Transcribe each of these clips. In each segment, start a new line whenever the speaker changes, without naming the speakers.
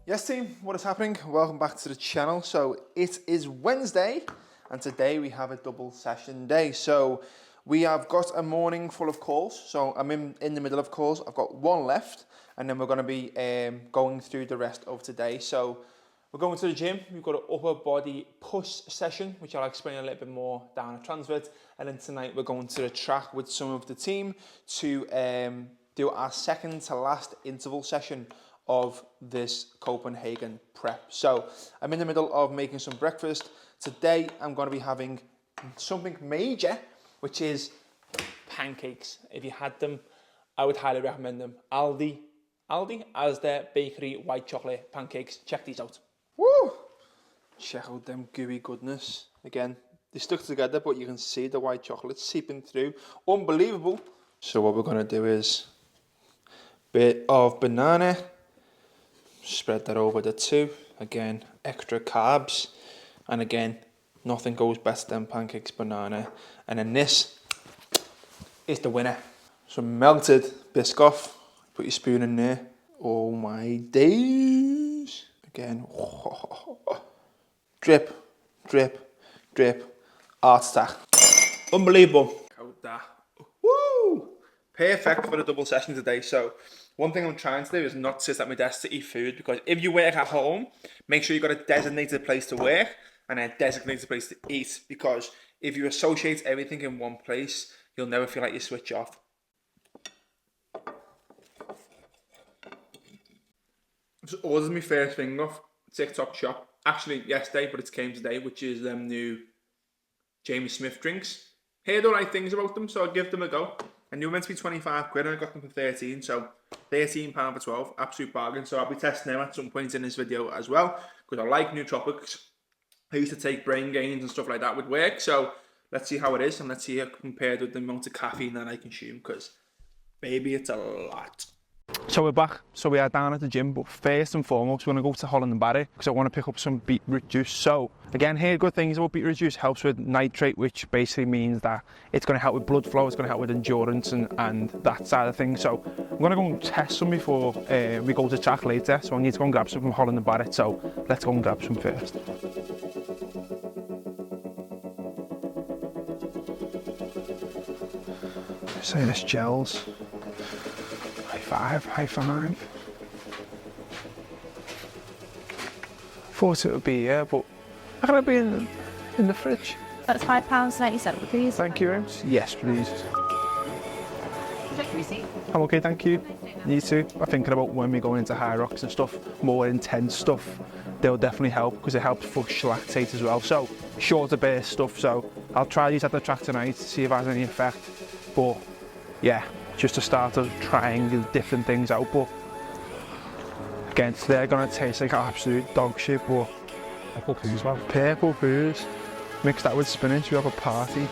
Yes team, what is happening? Welcome back to the channel. So it is Wednesday and today we have a double session day. So we have got a morning full of calls. So I'm in the middle of calls. I've got one left and then we're going to be going through the rest of today. So we're going to the gym. We've got an upper body push session, which I'll explain a little bit more down at Transvert. And then tonight we're going to the track with some of the team to do our second to last interval session of this Copenhagen prep. So I'm in the middle of making some breakfast. Today I'm going to be having something major, which is pancakes. If you had them, I would highly recommend them. Aldi as their bakery white chocolate pancakes. Check these out. Woo! Check out them gooey goodness. Again, they stuck together, but you can see the white chocolate seeping through. Unbelievable. So what we're going to do is bit of banana. Spread that over the two. Again, extra carbs. And again, nothing goes better than pancakes, banana. And then this is the winner. Some melted Biscoff. Put your spoon in there. Oh my days. Again. Drip, drip, drip. Art attack. Unbelievable. Out that. Woo! Perfect for the double session today. So one thing I'm trying to do is not sit at my desk to eat food, because if you work at home, make sure you've got a designated place to work and a designated place to eat, because if you associate everything in one place, you'll never feel like you switch off. Just ordered my first thing off TikTok shop. Actually yesterday, but it came today, which is them new Jamie Smith drinks. Heard all right things about them, so I'll give them a go. And they were meant to be 25 quid and I got them for 13, so £13 for 12, absolute bargain. So I'll be testing them at some point in this video as well, because I like nootropics. I used to take brain gains and stuff like that with work, so let's see how it is and let's see how compared with the amount of caffeine that I consume, because baby, it's a lot. So we're back. So we are down at the gym, but first and foremost we're going to go to Holland and Barrett because I want to pick up some beetroot juice. So again, here good things about beetroot juice: helps with nitrate, which basically means that it's going to help with blood flow, it's going to help with endurance and that side of things. So I'm going to go and test some before we go to track later, so I need to go and grab some from Holland and Barrett. So let's go and grab some first. So this gels. High five. Thought it would be here, but how can it be in the fridge?
That's £5.97, please.
Thank you very much. Yes, please.
Check receipt.
I'm okay, thank you. You too. I'm thinking about when we're going into high rocks and stuff, more intense stuff, they'll definitely help because it helps push lactate as well. So shorter burst stuff. So I'll try these at the track tonight, see if it has any effect. But yeah, just to start trying different things out. But again, they're gonna taste like absolute dog shit. But purple poo as well. Purple poos. Mix that with spinach, we have a party.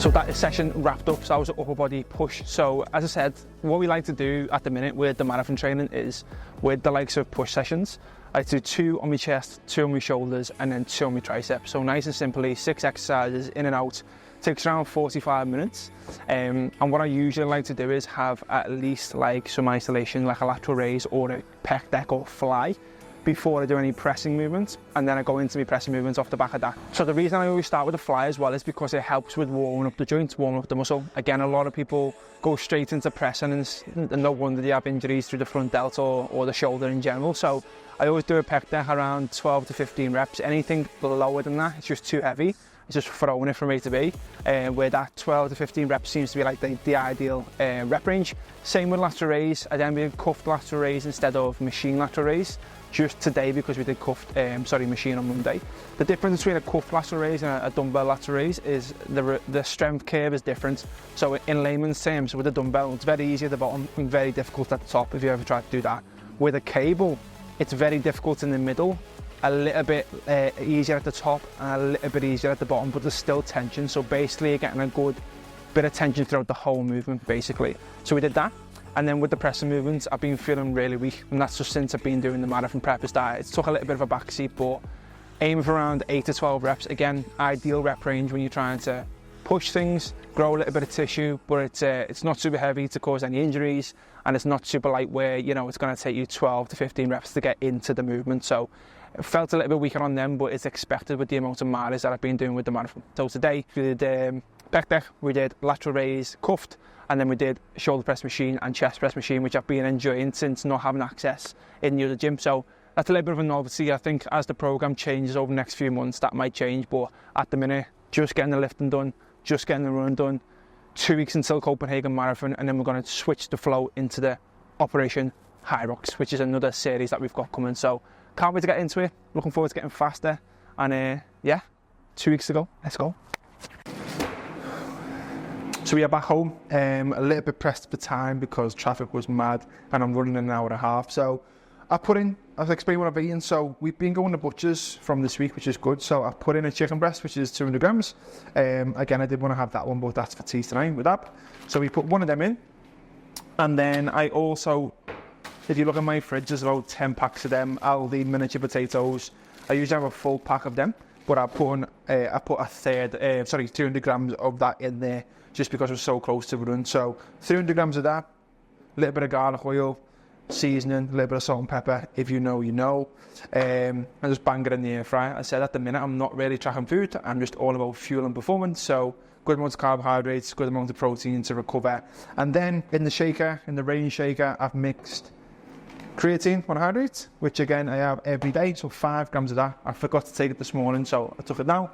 So that session wrapped up, so that was an upper body push. So as I said, what we like to do at the minute with the marathon training is with the likes of push sessions, I do 2 on my chest, 2 on my shoulders, and then 2 on my triceps. So nice and simply, 6 exercises in and out, takes around 45 minutes. And what I usually like to do is have at least like some isolation, like a lateral raise or a pec deck or fly, before I do any pressing movements, and then I go into my pressing movements off the back of that. So the reason I always start with the fly as well is because it helps with warming up the joints, warming up the muscle. Again, a lot of people go straight into pressing and no wonder they have injuries through the front delt or the shoulder in general. So I always do a pec deck around 12 to 15 reps. Anything lower than that, it's just too heavy.
it's just throwing it from A to B, where that 12 to 15 reps seems to be like the ideal rep range. Same with lateral raise. I then did cuffed lateral raise instead of machine lateral raise, just today because we did machine on Monday. The difference between a cuffed lateral raise and a dumbbell lateral raise is the strength curve is different. So in layman's terms, with a dumbbell, it's very easy at the bottom and very difficult at the top if you ever try to do that. With a cable, it's very difficult in the middle, a little bit easier at the top and a little bit easier at the bottom, but there's still tension. So basically you're getting a good bit of tension throughout the whole movement basically. So we did that. And then with the pressing movements, I've been feeling really weak, and that's just since I've been doing the marathon preppers diet. It's took a little bit of a backseat, but aiming for around 8 to 12 reps. Again, ideal rep range when you're trying to push things, grow a little bit of tissue, but it's not super heavy to cause any injuries, and it's not super light where, you know, it's going to take you 12 to 15 reps to get into the movement. So it felt a little bit weaker on them, but it's expected with the amount of mileage that I've been doing with the marathon. So today we did back deck, we did lateral raise, cuffed, and then we did shoulder press machine and chest press machine, which I've been enjoying since not having access in the other gym. So that's a little bit of a novelty. I think as the program changes over the next few months, that might change, but at the minute, just getting the lifting done, just getting the run done, 2 weeks until Copenhagen Marathon, and then we're going to switch the flow into the Operation High Rocks, which is another series that we've got coming. So can't wait to get into it. Looking forward to getting faster. And yeah, 2 weeks to go. Let's go. So we are back home, a little bit pressed for time because traffic was mad and I'm running an hour and a half. So I've explained what I've eaten. So we've been going to butchers from this week, which is good. So I've put in a chicken breast, which is 200 grams. Again, I did want to have that one, but that's for tea tonight with that. So we put one of them in. And then I also, if you look at my fridge, there's about 10 packs of them. Aldi miniature potatoes. I usually have a full pack of them, but I put a third, 200 grams of that in there, just because we're so close to the run. So 300 grams of that, a little bit of garlic oil, seasoning, a little bit of salt and pepper, if you know, you know, and just bang it in the air fryer. I said at the minute, I'm not really tracking food, I'm just all about fuel and performance, so good amount of carbohydrates, good amount of protein to recover. And then in the shaker, in the rain shaker, I've mixed creatine monohydrate, which again, I have every day, so 5 grams of that. I forgot to take it this morning, so I took it now.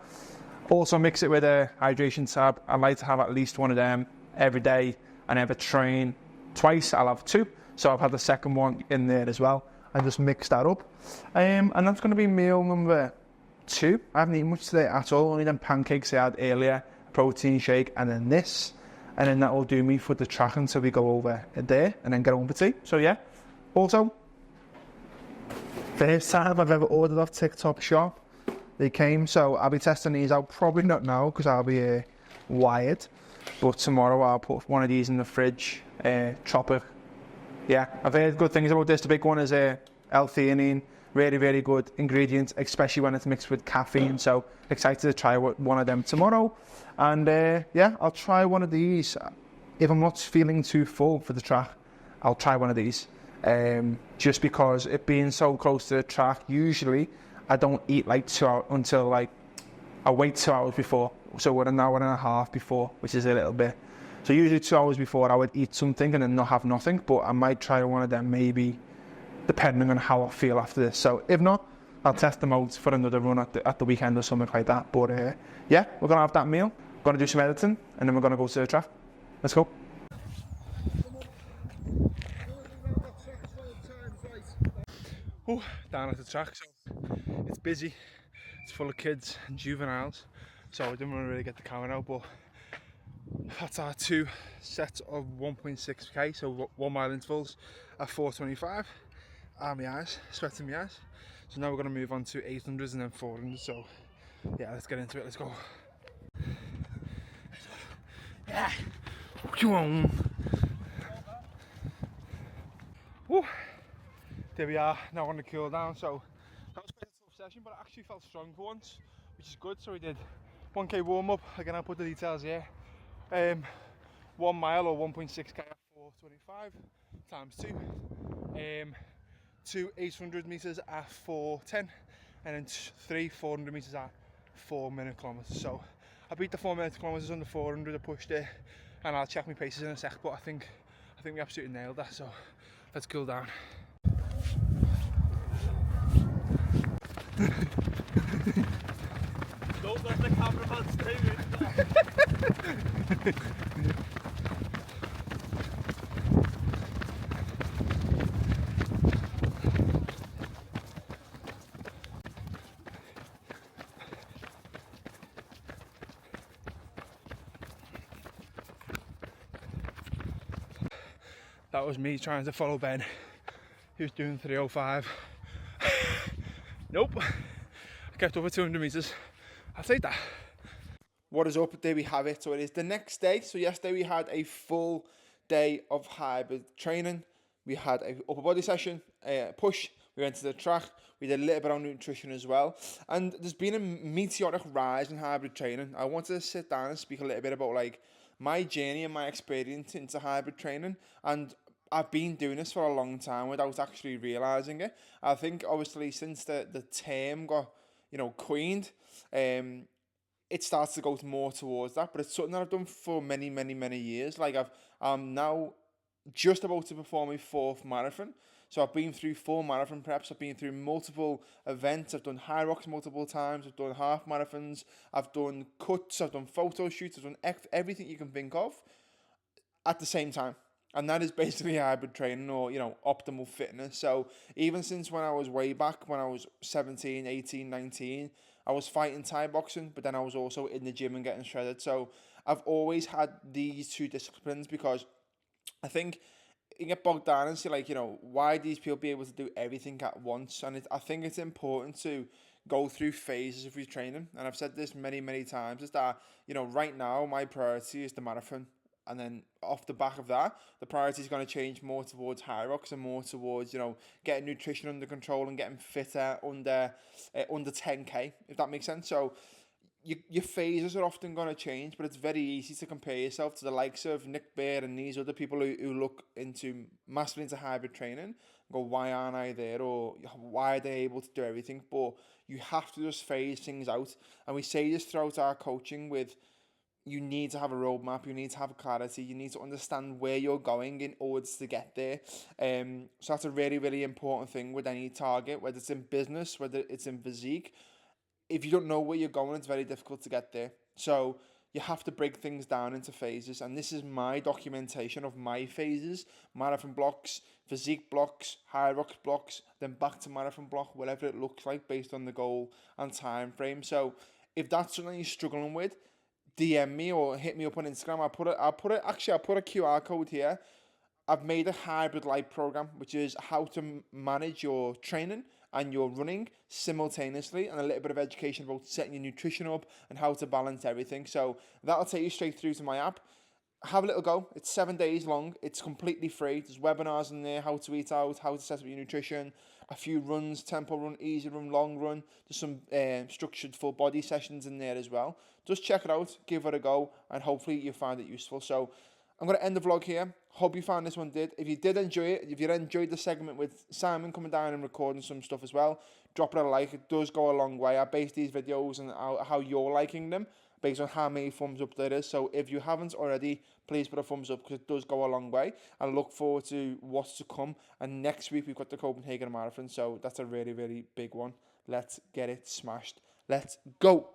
Also mix it with a hydration tab. I like to have at least one of them every day, and if I train twice, I'll have 2. So I've had the second one in there as well. I just mix that up. And that's going to be meal number 2. I haven't eaten much today at all, only them pancakes I had earlier, protein shake, and then this. And then that will do me for the track until we go over there and then get home for tea. So yeah. Also, first time I've ever ordered off TikTok Shop. They came, so I'll be testing these out. Probably not now because I'll be wired, but tomorrow I'll put one of these in the fridge. Chopper. Yeah, I've heard good things about this. The big one is L-theanine, really, really good ingredient, especially when it's mixed with caffeine. So excited to try one of them tomorrow. And yeah, I'll try one of these. If I'm not feeling too full for the track, I'll try one of these. Just because it being so close to the track, usually I don't eat like 2 hours until like, I wait 2 hours before. So we're an hour and a half before, which is a little bit. So usually 2 hours before I would eat something and then not have nothing, but I might try one of them maybe, depending on how I feel after this. So if not, I'll test them out for another run at the weekend or something like that. But yeah, we're going to have that meal, going to do some editing, and then we're going to go to the track. Let's go. Oh, down at the track, so it's busy, it's full of kids and juveniles, so I didn't want to really get the camera out, but that's our 2 sets of 1.6k, so 1 mile intervals at 4:25. My eyes, sweating my eyes. So now we're going to move on to 800s and then 400s, so yeah, let's get into it, let's go. Yeah, come on. Woo. There we are, now on the cool down. So that was quite a tough session, but I actually felt strong for once, which is good. So we did 1k warm up, again I'll put the details here. 1 mile or 1.6k at 4:25 times 2. 2 800 meters at 4:10, and then 3 400 meters at 4-minute kilometers. So I beat the 4-minute kilometers on the 400, I pushed it, and I'll check my paces in a sec, but I think we absolutely nailed that. So let's cool down. let the cameraman stay with That was me trying to follow Ben, who's doing 3:05. Nope, I kept over 200 metres. I'll take that.
What is up? There we have it. So it is the next day. So yesterday we had a full day of hybrid training. We had a upper body session, push. We went to the track. We did a little bit on nutrition as well. And there's been a meteoric rise in hybrid training. I wanted to sit down and speak a little bit about like my journey and my experience into hybrid training. And I've been doing this for a long time without actually realising it. I think obviously since the term got, coined, it starts to go more towards that, but it's something that I've done for many, many, many years. Like I'm now just about to perform my 4th marathon. So I've been through 4 marathon preps. I've been through multiple events. I've done high rocks multiple times. I've done half marathons. I've done cuts. I've done photo shoots. I've done everything you can think of at the same time. And that is basically hybrid training or, optimal fitness. So even since when I was way back, when I was 17, 18, 19, I was fighting Thai boxing, but then I was also in the gym and getting shredded. So I've always had these 2 disciplines because I think you get bogged down and see why these people be able to do everything at once. And I think it's important to go through phases of your training. And I've said this many, many times, is that, right now my priority is the marathon. And then off the back of that, the priority is going to change more towards high rocks and more towards, getting nutrition under control and getting fitter under 10K, if that makes sense. So your phases are often going to change, but it's very easy to compare yourself to the likes of Nick Bear and these other people who look massively into hybrid training and go, why aren't I there? Or why are they able to do everything? But you have to just phase things out. And we say this throughout our coaching with, you need to have a roadmap, you need to have clarity, you need to understand where you're going in order to get there. So that's a really, really important thing with any target, whether it's in business, whether it's in physique. If you don't know where you're going, it's very difficult to get there. So you have to break things down into phases. And this is my documentation of my phases: marathon blocks, physique blocks, high rocks blocks, then back to marathon block, whatever it looks like based on the goal and time frame. So if that's something you're struggling with, DM me or hit me up on Instagram. I'll put a QR code here. I've made a hybrid LITE program, which is how to manage your training and your running simultaneously, and a little bit of education about setting your nutrition up and how to balance everything. So that'll take you straight through to my app. Have a little go. It's 7 days long. It's completely free. There's webinars in there, how to eat out, how to set up your nutrition, a few runs, tempo run, easy run, long run. There's some structured full body sessions in there as well. Just check it out, give it a go, and hopefully you'll find it useful. So I'm going to end the vlog here. Hope you found this one did. If you did enjoy it, if you enjoyed the segment with Simon coming down and recording some stuff as well, drop it a like. It does go a long way. I base these videos on how you're liking them based on how many thumbs up there is. So if you haven't already, please put a thumbs up because it does go a long way. I look forward to what's to come. And next week we've got the Copenhagen Marathon. So that's a really, really big one. Let's get it smashed. Let's go.